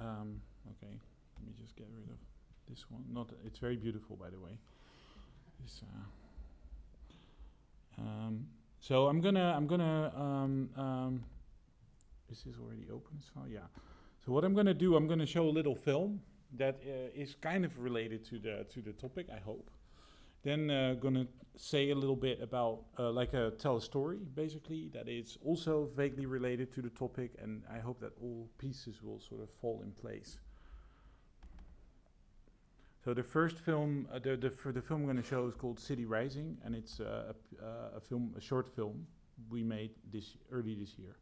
Okay, let me just get rid of this one. It's very beautiful, by the way. This, so I'm gonna. Is this already open as file? Yeah. So what I'm gonna do, I'm gonna show a little film that is kind of related to the topic, I hope. Then gonna say a little bit about tell a story, basically, that is also vaguely related to the topic, and I hope that all pieces will sort of fall in place. So the first film, the film I'm going to show is called City Rising, and it's a short film we made early this year.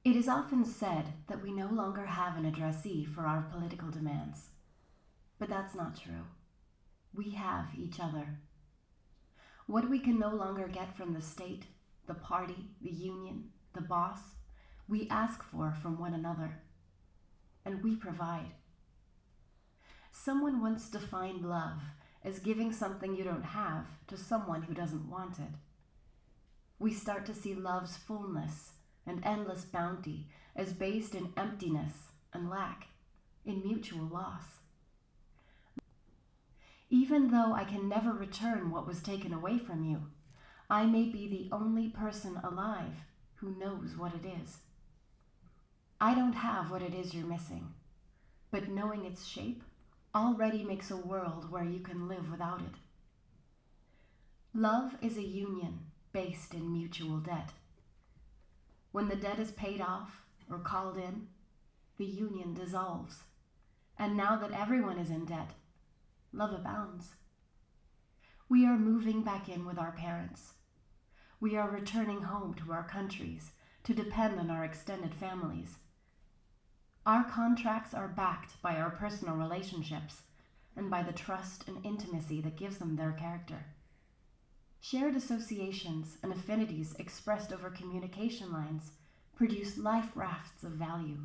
It is often said that we no longer have an addressee for our political demands. But that's not true. We have each other. What we can no longer get from the state, the party, the union, the boss, we ask for from one another. And we provide. Someone once defined love as giving something you don't have to someone who doesn't want it. We start to see love's fullness and endless bounty as based in emptiness and lack, in mutual loss. Even though I can never return what was taken away from you, I may be the only person alive who knows what it is. I don't have what it is you're missing, but knowing its shape already makes a world where you can live without it. Love is a union based in mutual debt. When the debt is paid off or called in, the union dissolves. And now that everyone is in debt, love abounds. We are moving back in with our parents. We are returning home to our countries to depend on our extended families. Our contracts are backed by our personal relationships and by the trust and intimacy that gives them their character. Shared associations and affinities expressed over communication lines produce life rafts of value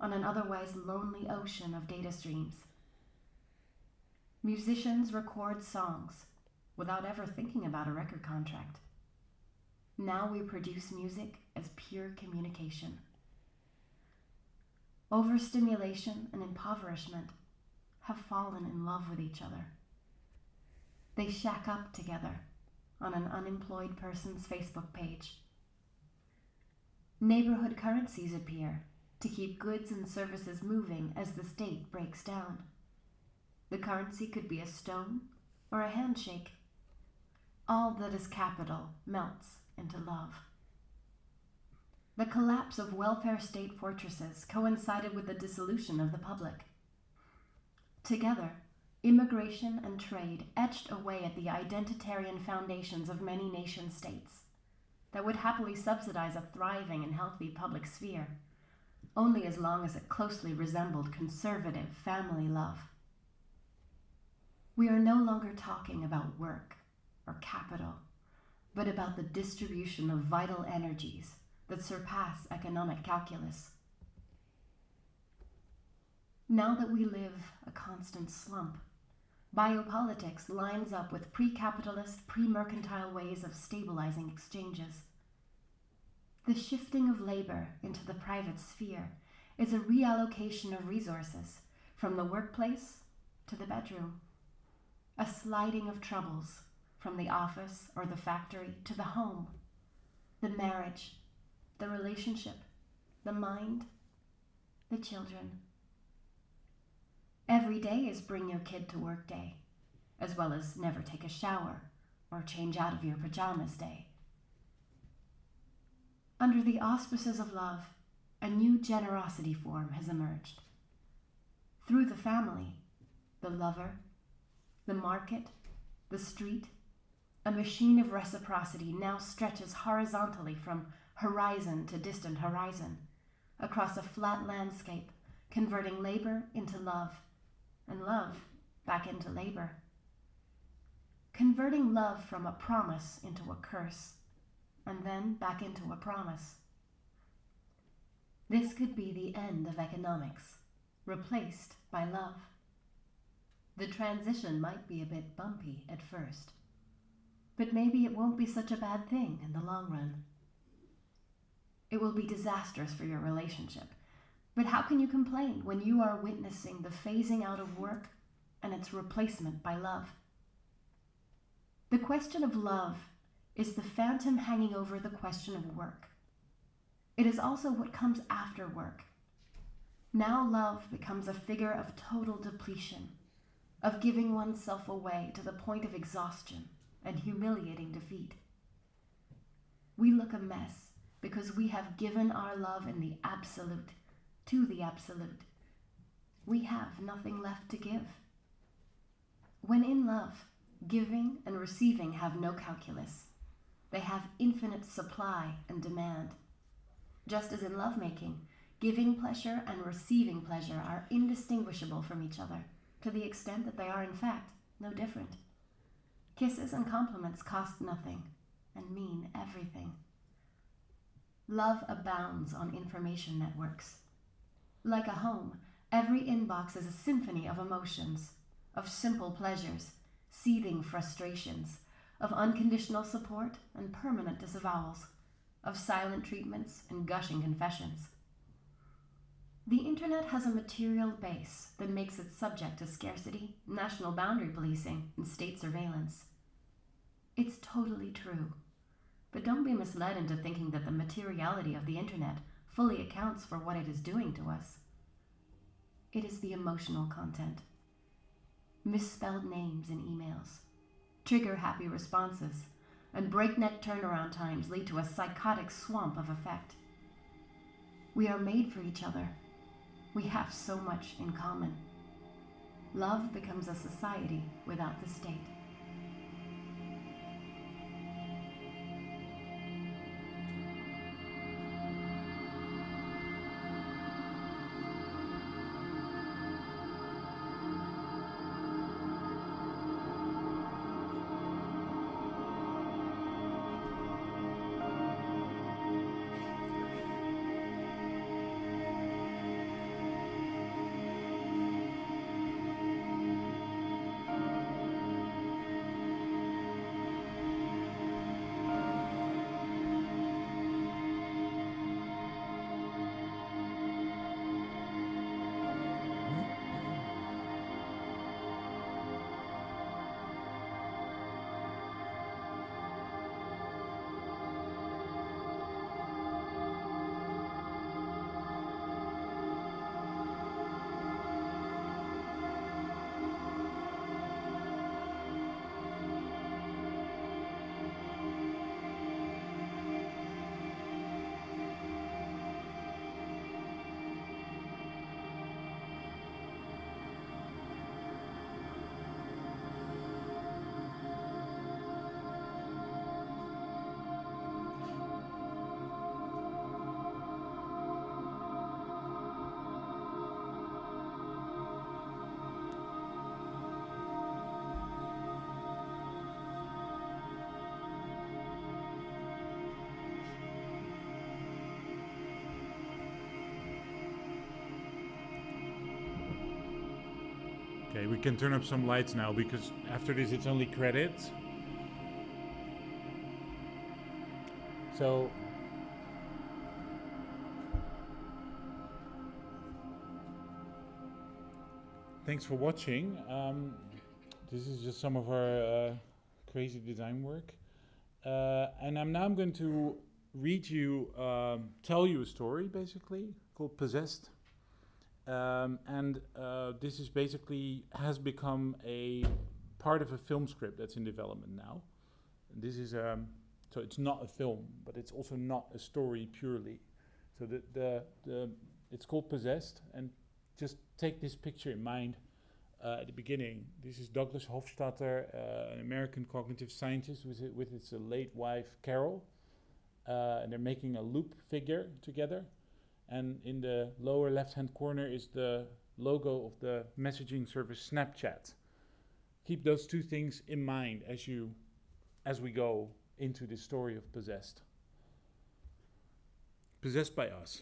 on an otherwise lonely ocean of data streams. Musicians record songs without ever thinking about a record contract. Now we produce music as pure communication. Overstimulation and impoverishment have fallen in love with each other. They shack up together on an unemployed person's Facebook page. Neighborhood currencies appear to keep goods and services moving as the state breaks down. The currency could be a stone or a handshake. All that is capital melts into love. The collapse of welfare state fortresses coincided with the dissolution of the public. Together, immigration and trade etched away at the identitarian foundations of many nation-states that would happily subsidize a thriving and healthy public sphere, only as long as it closely resembled conservative family love. We are no longer talking about work or capital, but about the distribution of vital energies that surpass economic calculus. Now that we live a constant slump, biopolitics lines up with pre-capitalist, pre-mercantile ways of stabilizing exchanges. The shifting of labor into the private sphere is a reallocation of resources from the workplace to the bedroom, a sliding of troubles from the office or the factory to the home, the marriage, the relationship, the mind, the children. Every day is bring your kid to work day, as well as never take a shower or change out of your pajamas day. Under the auspices of love, a new generosity form has emerged. Through the family, the lover, the market, the street, a machine of reciprocity now stretches horizontally from horizon to distant horizon, across a flat landscape, converting labor into love, and love back into labor. Converting love from a promise into a curse, and then back into a promise. This could be the end of economics, replaced by love. The transition might be a bit bumpy at first, but maybe it won't be such a bad thing in the long run. It will be disastrous for your relationship, but how can you complain when you are witnessing the phasing out of work and its replacement by love? The question of love is the phantom hanging over the question of work. It is also what comes after work. Now love becomes a figure of total depletion, of giving oneself away to the point of exhaustion and humiliating defeat. We look a mess because we have given our love in the absolute to the absolute. We have nothing left to give. When in love, giving and receiving have no calculus. They have infinite supply and demand. Just as in lovemaking, giving pleasure and receiving pleasure are indistinguishable from each other, to the extent that they are in fact no different. Kisses and compliments cost nothing and mean everything. Love abounds on information networks. Like a home, every inbox is a symphony of emotions, of simple pleasures, seething frustrations, of unconditional support and permanent disavowals, of silent treatments and gushing confessions. The internet has a material base that makes it subject to scarcity, national boundary policing, and state surveillance. It's totally true, but don't be misled into thinking that the materiality of the internet fully accounts for what it is doing to us. It is the emotional content. Misspelled names in emails, trigger-happy responses, and breakneck turnaround times lead to a psychotic swamp of effect. We are made for each other. We have so much in common. Love becomes a society without the state. Okay, we can turn up some lights now because after this it's only credits. So thanks for watching. This is just some of our crazy design work. And I'm going to read you, tell you a story basically called Possessed. This is basically has become a part of a film script that's in development now. And this is so it's not a film, but it's also not a story purely. So it's called Possessed, and just take this picture in mind at the beginning. This is Douglas Hofstadter, an American cognitive scientist with his late wife Carol, and they're making a loop figure together. And in the lower left-hand corner is the logo of the messaging service Snapchat. Keep those two things in mind as we go into the story of Possessed. Possessed by us.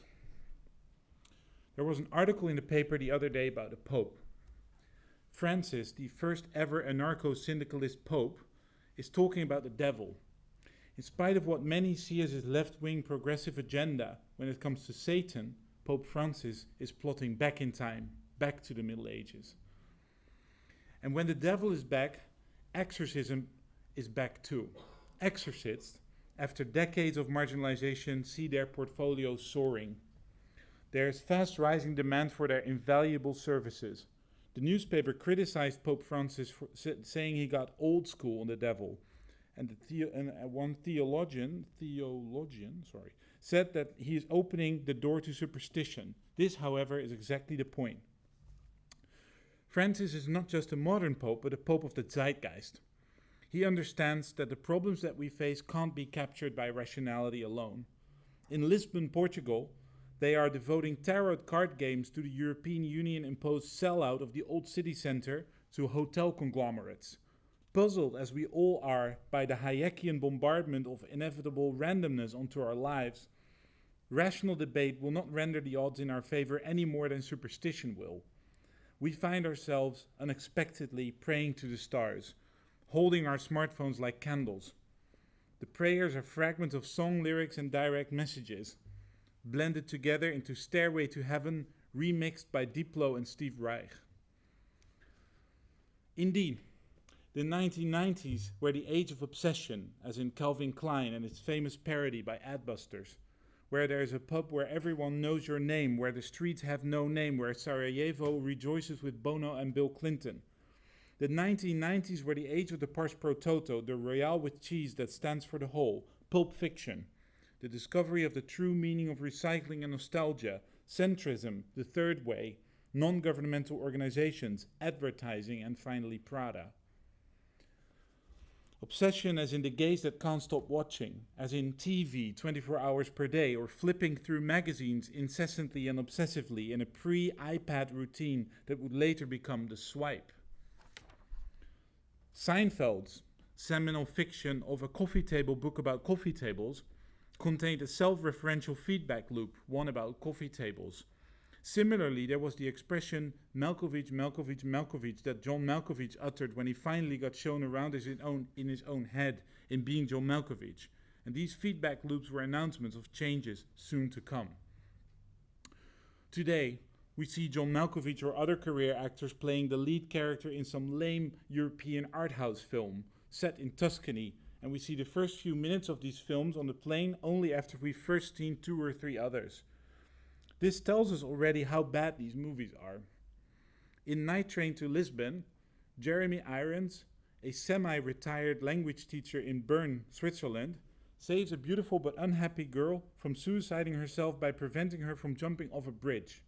There was an article in the paper the other day about the Pope. Francis, the first ever anarcho-syndicalist Pope, is talking about the devil. In spite of what many see as his left-wing progressive agenda when it comes to Satan, Pope Francis is plotting back in time, back to the Middle Ages. And when the devil is back, exorcism is back too. Exorcists, after decades of marginalization, see their portfolio soaring. There is fast rising demand for their invaluable services. The newspaper criticized Pope Francis for saying he got old school on the devil. And one theologian said that he is opening the door to superstition. This, however, is exactly the point. Francis is not just a modern pope, but a pope of the zeitgeist. He understands that the problems that we face can't be captured by rationality alone. In Lisbon, Portugal, they are devoting tarot card games to the European Union-imposed sellout of the old city centre to hotel conglomerates. Puzzled as we all are by the Hayekian bombardment of inevitable randomness onto our lives, rational debate will not render the odds in our favor any more than superstition will. We find ourselves unexpectedly praying to the stars, holding our smartphones like candles. The prayers are fragments of song lyrics and direct messages, blended together into Stairway to Heaven, remixed by Diplo and Steve Reich. Indeed, the 1990s were the age of obsession, as in Calvin Klein and its famous parody by Adbusters, where there is a pub where everyone knows your name, where the streets have no name, where Sarajevo rejoices with Bono and Bill Clinton. The 1990s were the age of the pars pro toto, the royale with cheese that stands for the whole, Pulp Fiction, the discovery of the true meaning of recycling and nostalgia, centrism, the third way, non-governmental organizations, advertising, and finally Prada. Obsession as in the gaze that can't stop watching, as in TV 24 hours per day, or flipping through magazines incessantly and obsessively in a pre-iPad routine that would later become the swipe. Seinfeld's seminal fiction of a coffee table book about coffee tables contained a self-referential feedback loop, one about coffee tables. Similarly, there was the expression Malkovich, Malkovich, Malkovich that John Malkovich uttered when he finally got shown around in his own head in Being John Malkovich. And these feedback loops were announcements of changes soon to come. Today, we see John Malkovich or other career actors playing the lead character in some lame European art house film set in Tuscany, and we see the first few minutes of these films on the plane only after we've first seen 2 or 3 others. This tells us already how bad these movies are. In Night Train to Lisbon, Jeremy Irons, a semi-retired language teacher in Bern, Switzerland, saves a beautiful but unhappy girl from suiciding herself by preventing her from jumping off a bridge.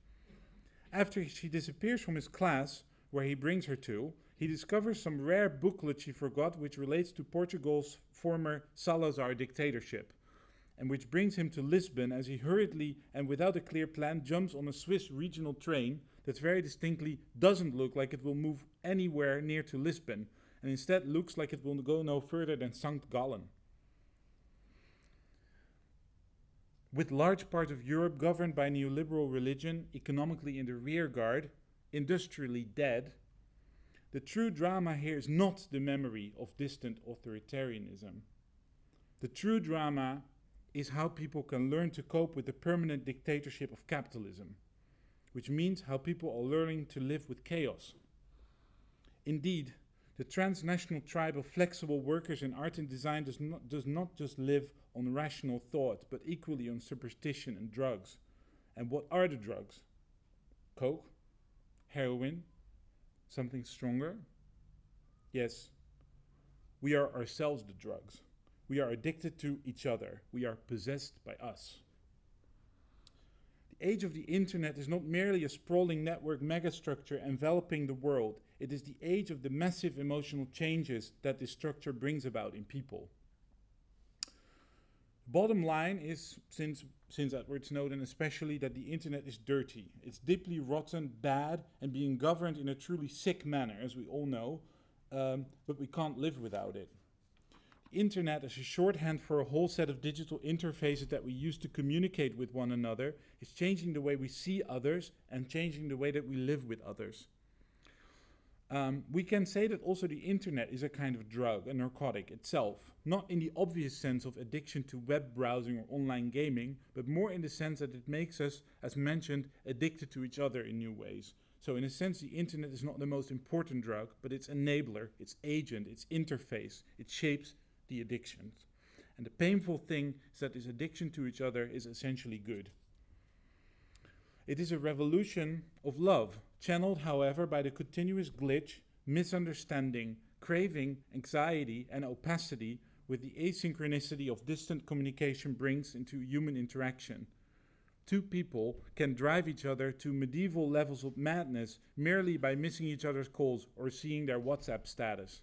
After she disappears from his class, where he brings her to, he discovers some rare booklet she forgot which relates to Portugal's former Salazar dictatorship, and which brings him to Lisbon as he hurriedly and without a clear plan jumps on a Swiss regional train that very distinctly doesn't look like it will move anywhere near to Lisbon, and instead looks like it will go no further than St. Gallen. With large parts of Europe governed by neoliberal religion, economically in the rear guard, industrially dead, The true drama here is not the memory of distant authoritarianism. The true drama is how people can learn to cope with the permanent dictatorship of capitalism, which means how people are learning to live with chaos. Indeed, the transnational tribe of flexible workers in art and design does not just live on rational thought, but equally on superstition and drugs. And what are the drugs? Coke? Heroin? Something stronger? Yes, we are ourselves the drugs. We are addicted to each other. We are possessed by us. The age of the internet is not merely a sprawling network megastructure enveloping the world. It is the age of the massive emotional changes that this structure brings about in people. Bottom line is, since Edward Snowden especially, that the internet is dirty. It's deeply rotten, bad, and being governed in a truly sick manner, as we all know, but we can't live without it. The internet, as a shorthand for a whole set of digital interfaces that we use to communicate with one another, is changing the way we see others and changing the way that we live with others. We can say that also the internet is a kind of drug, a narcotic itself, not in the obvious sense of addiction to web browsing or online gaming, but more in the sense that it makes us, as mentioned, addicted to each other in new ways. So in a sense, the internet is not the most important drug, but its enabler, its agent, its interface. It shapes the addictions. And the painful thing is that this addiction to each other is essentially good. It is a revolution of love, channeled, however, by the continuous glitch, misunderstanding, craving, anxiety, and opacity with the asynchronicity of distant communication brings into human interaction. Two people can drive each other to medieval levels of madness merely by missing each other's calls or seeing their WhatsApp status.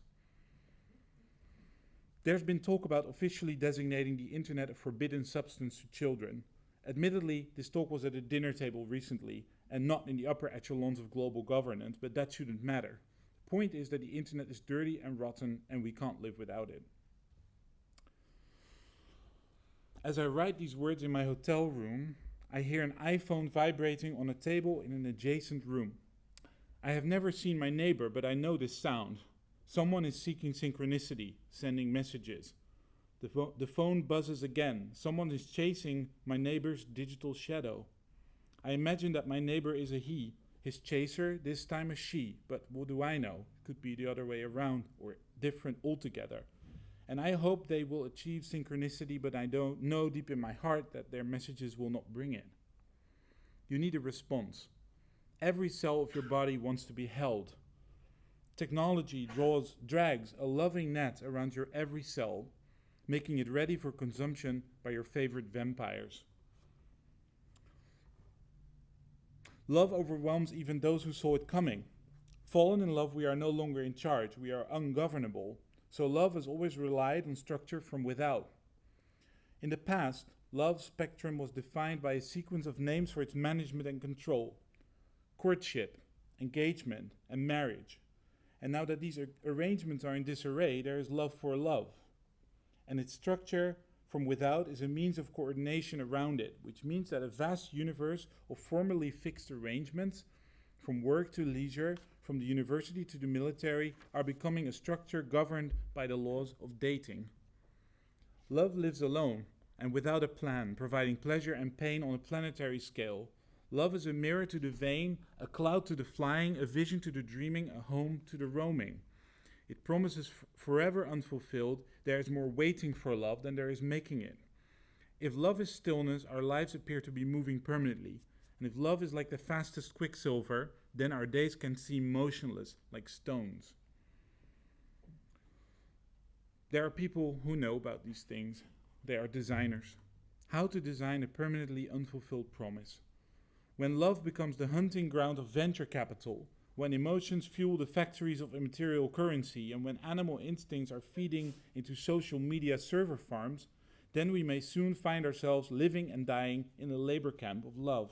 There's been talk about officially designating the internet a forbidden substance to children. Admittedly, this talk was at a dinner table recently and not in the upper echelons of global governance, but that shouldn't matter. The point is that the internet is dirty and rotten and we can't live without it. As I write these words in my hotel room, I hear an iPhone vibrating on a table in an adjacent room. I have never seen my neighbor, but I know this sound. Someone is seeking synchronicity, sending messages. The phone buzzes again. Someone is chasing my neighbor's digital shadow. I imagine that my neighbor is a he, his chaser this time a she, but what do I know? Could be the other way around or different altogether. And I hope they will achieve synchronicity, but I don't know deep in my heart that their messages will not bring it. You need a response. Every cell of your body wants to be held. Technology drags a loving net around your every cell, making it ready for consumption by your favorite vampires. Love overwhelms even those who saw it coming. Fallen in love, we are no longer in charge. We are ungovernable. So love has always relied on structure from without. In the past, love's spectrum was defined by a sequence of names for its management and control: courtship, engagement, and marriage. And now that these arrangements are in disarray, there is love for love. And its structure from without is a means of coordination around it, which means that a vast universe of formally fixed arrangements, from work to leisure, from the university to the military, are becoming a structure governed by the laws of dating. Love lives alone and without a plan, providing pleasure and pain on a planetary scale. Love is a mirror to the vain, a cloud to the flying, a vision to the dreaming, a home to the roaming. It promises forever unfulfilled. There is more waiting for love than there is making it. If love is stillness, our lives appear to be moving permanently. And if love is like the fastest quicksilver, then our days can seem motionless, like stones. There are people who know about these things. They are designers. How to design a permanently unfulfilled promise. When love becomes the hunting ground of venture capital, when emotions fuel the factories of immaterial currency, and when animal instincts are feeding into social media server farms, then we may soon find ourselves living and dying in a labor camp of love.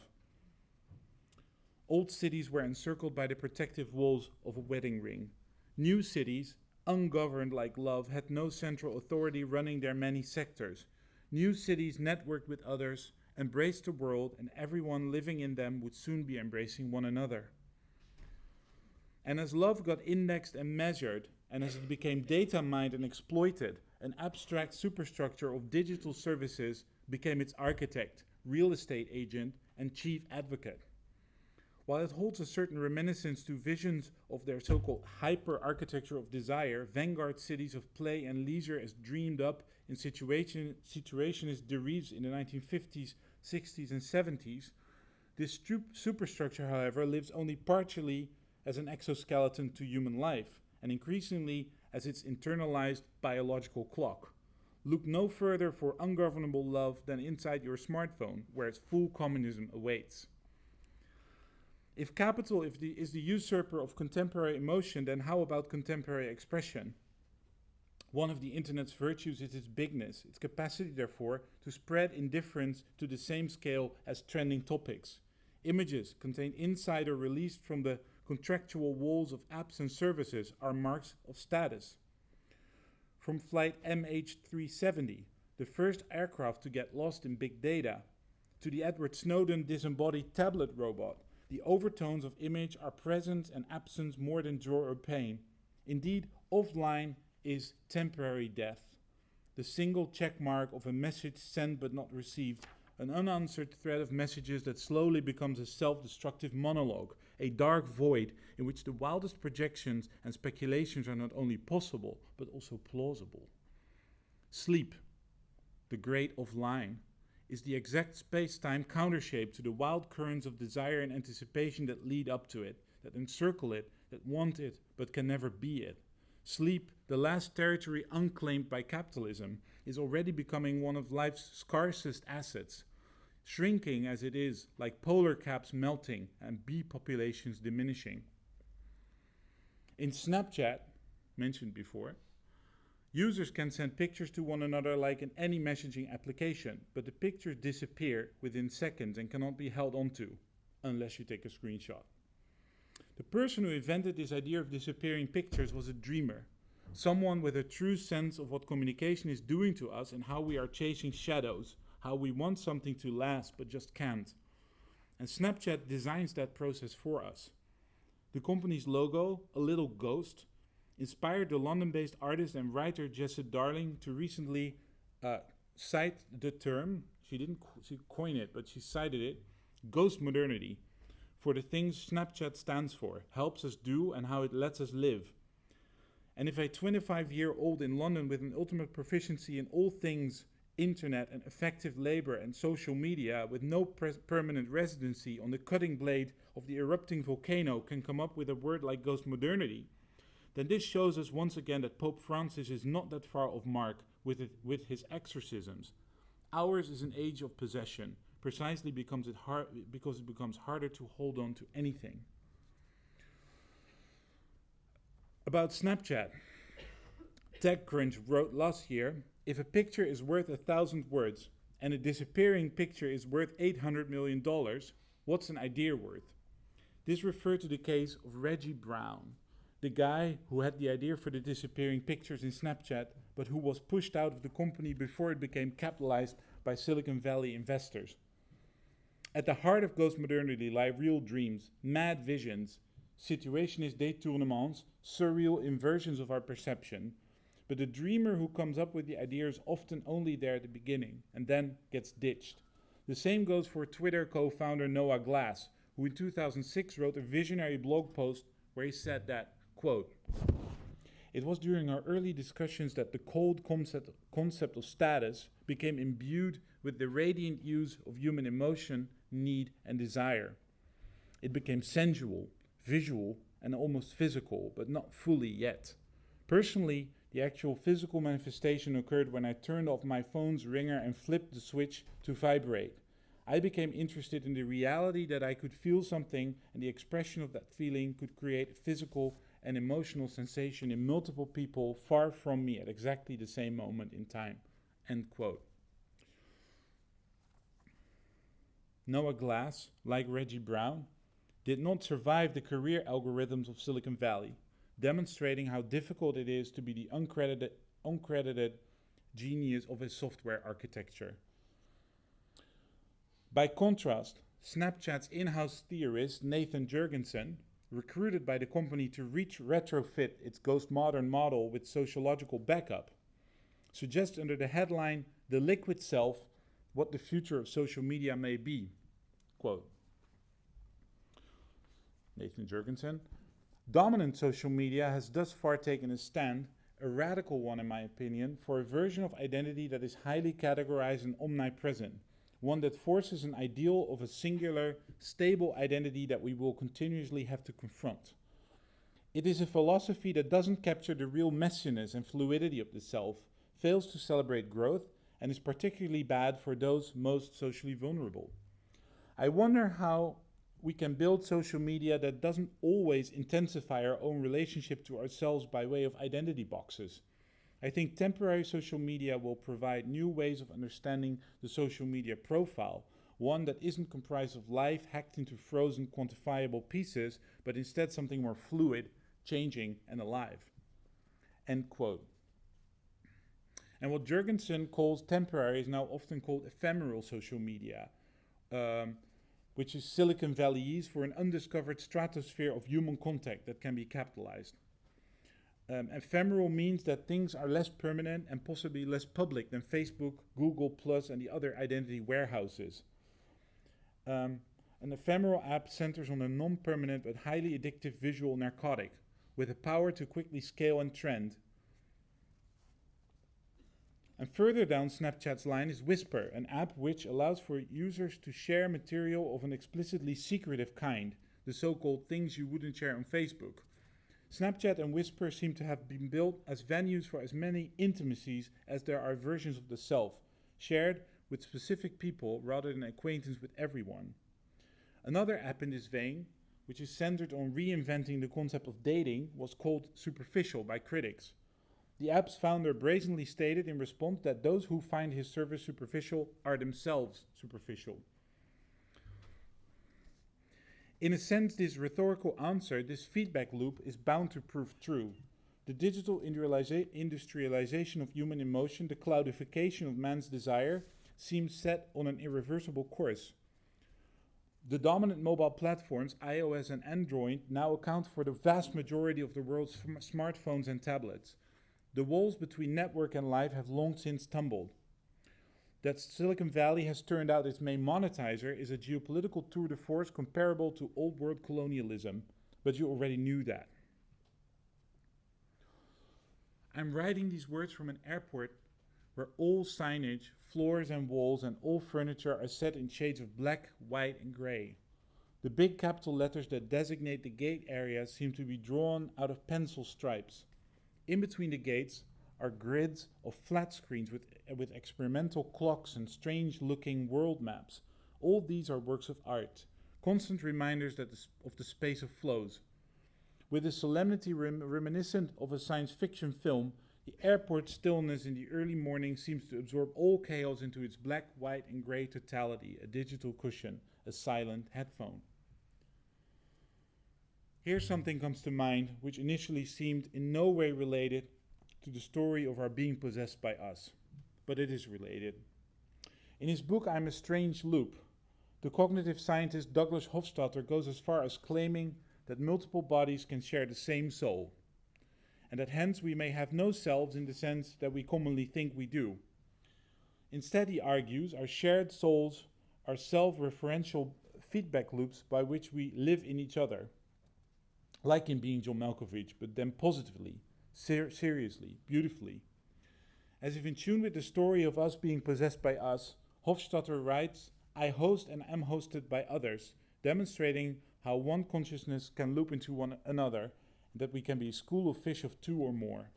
Old cities were encircled by the protective walls of a wedding ring. New cities, ungoverned like love, had no central authority running their many sectors. New cities networked with others, embraced the world, and everyone living in them would soon be embracing one another. And as love got indexed and measured, and as it became data mined and exploited, an abstract superstructure of digital services became its architect, real estate agent, and chief advocate. While it holds a certain reminiscence to visions of their so-called hyper-architecture of desire, vanguard cities of play and leisure as dreamed up in situationist derives in the 1950s, 60s, and 70s, this superstructure, however, lives only partially as an exoskeleton to human life, and increasingly as its internalized biological clock. Look no further for ungovernable love than inside your smartphone, where its full communism awaits. If capital is the usurper of contemporary emotion, then how about contemporary expression? One of the internet's virtues is its bigness, its capacity, therefore, to spread indifference to the same scale as trending topics. Images contained inside or released from the contractual walls of apps and services are marks of status. From flight MH370, the first aircraft to get lost in big data, to the Edward Snowden disembodied tablet robot, the overtones of image are presence and absence more than joy or pain. Indeed, offline is temporary death, the single check mark of a message sent but not received, an unanswered thread of messages that slowly becomes a self-destructive monologue, a dark void in which the wildest projections and speculations are not only possible, but also plausible. Sleep, the great offline, is the exact space-time countershape to the wild currents of desire and anticipation that lead up to it, that encircle it, that want it, but can never be it. Sleep, the last territory unclaimed by capitalism, is already becoming one of life's scarcest assets, shrinking as it is, like polar caps melting and bee populations diminishing. In Snapchat, mentioned before, users can send pictures to one another like in any messaging application, but the pictures disappear within seconds and cannot be held onto, unless you take a screenshot. The person who invented this idea of disappearing pictures was a dreamer, someone with a true sense of what communication is doing to us and how we are chasing shadows, how we want something to last but just can't. And Snapchat designs that process for us. The company's logo, a little ghost, inspired the London-based artist and writer Jessie Darling to recently cite the term, she didn't coin it, but she cited it, ghost modernity, for the things Snapchat stands for, helps us do, and how it lets us live. And if a 25-year-old in London with an ultimate proficiency in all things internet and effective labor and social media with no permanent residency on the cutting blade of the erupting volcano can come up with a word like ghost modernity, then this shows us once again that Pope Francis is not that far off mark with his exorcisms. Ours is an age of possession, precisely because it becomes harder to hold on to anything. About Snapchat, TechCrunch wrote last year, if a picture is worth 1,000 words and a disappearing picture is worth $800 million, what's an idea worth? This referred to the case of Reggie Brown, the guy who had the idea for the disappearing pictures in Snapchat, but who was pushed out of the company before it became capitalized by Silicon Valley investors. At the heart of ghost modernity lie real dreams, mad visions, situationist détournements, surreal inversions of our perception. But the dreamer who comes up with the idea is often only there at the beginning and then gets ditched. The same goes for Twitter co-founder Noah Glass, who in 2006 wrote a visionary blog post where he said that, quote, "It was during our early discussions that the cold concept of status became imbued with the radiant use of human emotion, need, and desire. It became sensual, visual, and almost physical, but not fully yet. Personally, the actual physical manifestation occurred when I turned off my phone's ringer and flipped the switch to vibrate. I became interested in the reality that I could feel something, and the expression of that feeling could create physical and emotional sensation in multiple people far from me at exactly the same moment in time." End quote. Noah Glass, like Reggie Brown, did not survive the career algorithms of Silicon Valley, demonstrating how difficult it is to be the uncredited genius of a software architecture. By contrast, Snapchat's in-house theorist Nathan Jurgensen, recruited by the company to retrofit its ghost modern model with sociological backup, suggests under the headline, "The Liquid Self, What the Future of Social Media May Be." Quote, Nathan Jurgensen, "Dominant social media has thus far taken a stand, a radical one in my opinion, for a version of identity that is highly categorized and omnipresent, one that forces an ideal of a singular, stable identity that we will continuously have to confront. It is a philosophy that doesn't capture the real messiness and fluidity of the self, fails to celebrate growth, and is particularly bad for those most socially vulnerable. I wonder how we can build social media that doesn't always intensify our own relationship to ourselves by way of identity boxes. I think temporary social media will provide new ways of understanding the social media profile, one that isn't comprised of life hacked into frozen quantifiable pieces, but instead something more fluid, changing, and alive." End quote. And what Jurgensen calls temporary is now often called ephemeral social media, which is Silicon Valleyese for an undiscovered stratosphere of human contact that can be capitalized. Ephemeral means that things are less permanent and possibly less public than Facebook, Google Plus, and the other identity warehouses. An ephemeral app centers on a non-permanent but highly addictive visual narcotic with the power to quickly scale and trend. And further down Snapchat's line is Whisper, an app which allows for users to share material of an explicitly secretive kind, the so-called things you wouldn't share on Facebook. Snapchat and Whisper seem to have been built as venues for as many intimacies as there are versions of the self, shared with specific people rather than acquaintance with everyone. Another app in this vein, which is centered on reinventing the concept of dating, was called Superficial by critics. The app's founder brazenly stated in response that those who find his service superficial are themselves superficial. In a sense, this rhetorical answer, this feedback loop, is bound to prove true. The digital industrialization of human emotion, the cloudification of man's desire, seems set on an irreversible course. The dominant mobile platforms, iOS and Android, now account for the vast majority of the world's smartphones and tablets. The walls between network and life have long since tumbled. That Silicon Valley has turned out its main monetizer is a geopolitical tour de force comparable to old world colonialism, but you already knew that. I'm writing these words from an airport where all signage, floors and walls, and all furniture are set in shades of black, white, and gray. The big capital letters that designate the gate areas seem to be drawn out of pencil stripes. In between the gates are grids of flat screens with experimental clocks and strange-looking world maps. All these are works of art, constant reminders of the space of flows. With a solemnity reminiscent of a science fiction film, the airport stillness in the early morning seems to absorb all chaos into its black, white, and gray totality, a digital cushion, a silent headphone. Here something comes to mind which initially seemed in no way related to the story of our being possessed by us, but it is related. In his book I'm a Strange Loop, the cognitive scientist Douglas Hofstadter goes as far as claiming that multiple bodies can share the same soul, and that hence we may have no selves in the sense that we commonly think we do. Instead, he argues, our shared souls are self-referential feedback loops by which we live in each other, like in Being John Malkovich, but then positively, seriously, beautifully. As if in tune with the story of us being possessed by us, Hofstadter writes, I host and am hosted by others, demonstrating how one consciousness can loop into one another, and that we can be a school of fish of two or more.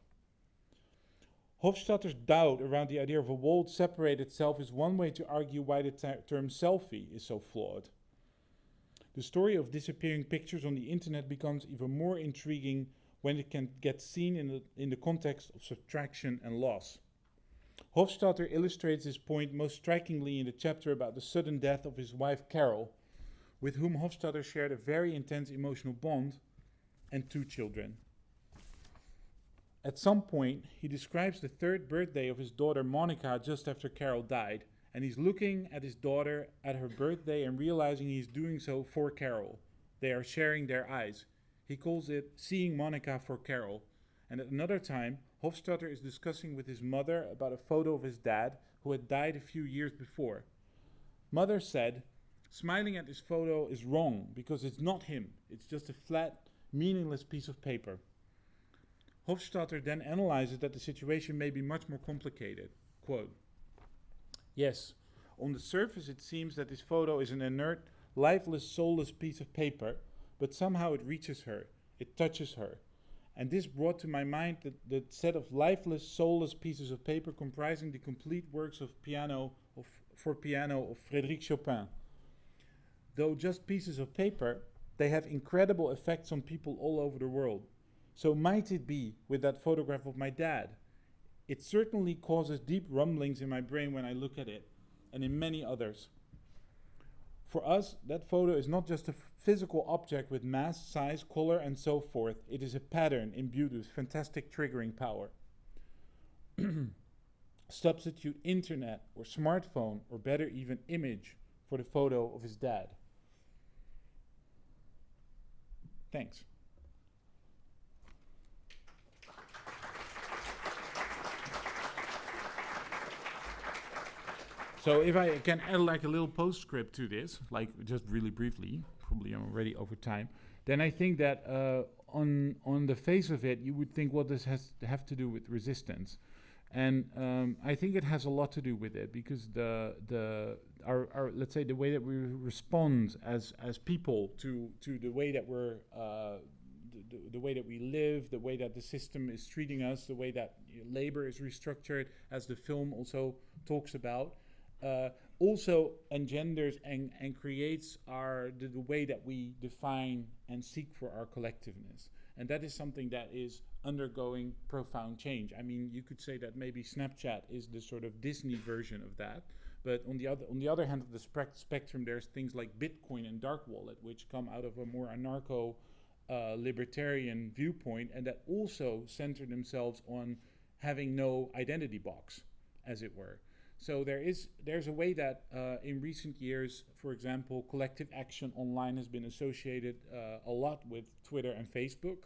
Hofstadter's doubt around the idea of a walled, separated self is one way to argue why the term selfie is so flawed. The story of disappearing pictures on the internet becomes even more intriguing when it can get seen in the context of subtraction and loss. Hofstadter illustrates this point most strikingly in the chapter about the sudden death of his wife Carol, with whom Hofstadter shared a very intense emotional bond and 2 children. At some point, he describes the 3rd birthday of his daughter Monica just after Carol died, and he's looking at his daughter at her birthday and realizing he's doing so for Carol. They are sharing their eyes. He calls it Seeing Monica for Carol. And at another time, Hofstadter is discussing with his mother about a photo of his dad who had died a few years before. Mother said, smiling at this photo is wrong because it's not him. It's just a flat, meaningless piece of paper. Hofstadter then analyzes that the situation may be much more complicated. Quote, yes, on the surface it seems that this photo is an inert, lifeless, soulless piece of paper, but somehow it reaches her, it touches her. And this brought to my mind the set of lifeless, soulless pieces of paper comprising the complete works for piano of Frédéric Chopin. Though just pieces of paper, they have incredible effects on people all over the world. So might it be with that photograph of my dad? It certainly causes deep rumblings in my brain when I look at it, and in many others. For us, that photo is not just a physical object with mass, size, color, and so forth. It is a pattern imbued with fantastic triggering power. Substitute internet or smartphone, or better even image, for the photo of his dad. Thanks. So if I can add like a little postscript to this, like just really briefly, probably I'm already over time, then I think that on the face of it, you would think, what does have to do with resistance? And I think it has a lot to do with it, because our let's say the way that we respond as people to the way that we're the way that we live, the way that the system is treating us, the way that labor is restructured, as the film also talks about. Also engenders and creates the way that we define and seek for our collectiveness. And that is something that is undergoing profound change. I mean, you could say that maybe Snapchat is the sort of Disney version of that. But on the other hand of the spectrum, there's things like Bitcoin and dark wallet, which come out of a more anarcho libertarian viewpoint, and that also center themselves on having no identity box, as it were. So there's a way that in recent years, for example, collective action online has been associated a lot with Twitter and Facebook.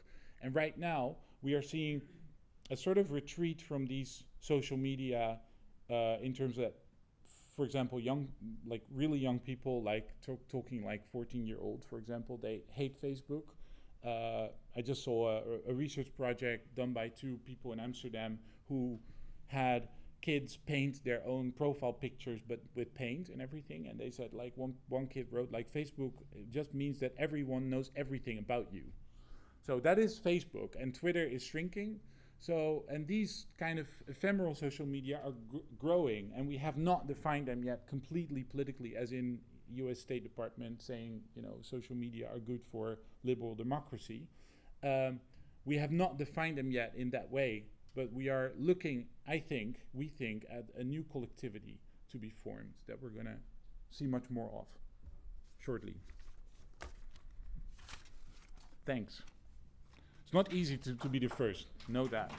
And right now, we are seeing a sort of retreat from these social media in terms of, for example, really young people, like talking like 14-year-olds, for example, they hate Facebook. I just saw a research project done by two people in Amsterdam who had kids paint their own profile pictures, but with paint and everything. And they said, like, one kid wrote, like, Facebook just means that everyone knows everything about you. So that is Facebook, and Twitter is shrinking. So, and these kind of ephemeral social media are growing, and we have not defined them yet completely politically, as in US State Department saying, social media are good for liberal democracy. We have not defined them yet in that way. But we are looking, we think, at a new collectivity to be formed that we're going to see much more of shortly. Thanks. It's not easy to be the first, know that.